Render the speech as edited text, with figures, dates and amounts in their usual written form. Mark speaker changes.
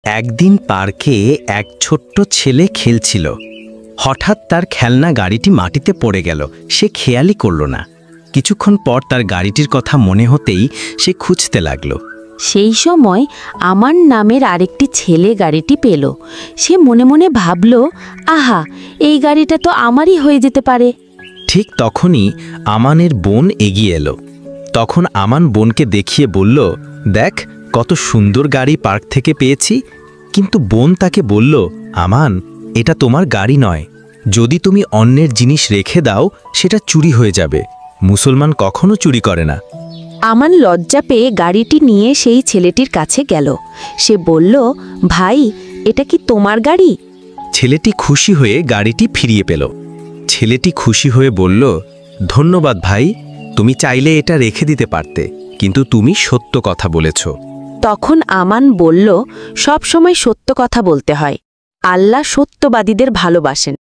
Speaker 1: একদিন পার্কে এক ছোট্ট ছেলে খেলছিল। হঠাৎ তার খেলনা গাড়িটি মাটিতে পড়ে গেল। সে খেয়ালই করল না। কিছুক্ষণ পর তার গাড়িটির কথা মনে হতেই সে খুঁজতে লাগলো।
Speaker 2: সেই সময় আমান নামের আরেকটি ছেলে গাড়িটি পেল। সে মনে মনে ভাবল, আহা, এই গাড়িটা তো আমারই হয়ে যেতে পারে।
Speaker 1: ঠিক তখনই আমানের বোন এগিয়ে এলো। তখন আমান বোনকে দেখিয়ে বলল, দেখ কত সুন্দর গাড়ি পার্ক থেকে পেয়েছি। কিন্তু বোন তাকে বলল, আমান, এটা তোমার গাড়ি নয়। যদি তুমি অন্যের জিনিস রেখে দাও সেটা চুরি হয়ে যাবে। মুসলমান কখনো চুরি করে না।
Speaker 2: আমান লজ্জা পেয়ে গাড়িটি নিয়ে সেই ছেলেটির কাছে গেল। সে বলল, ভাই, এটা কি তোমার গাড়ি?
Speaker 1: ছেলেটি খুশি হয়ে গাড়িটি ফিরিয়ে পেল। ছেলেটি খুশি হয়ে বলল, ধন্যবাদ ভাই, তুমি চাইলে এটা রেখে দিতে পারতে, কিন্তু তুমি সত্য কথা বলেছ।
Speaker 2: তখন আমান বলল, সব সময় সত্য কথা বলতে হয়। আল্লাহ সত্যবাদীদের ভালোবাসেন।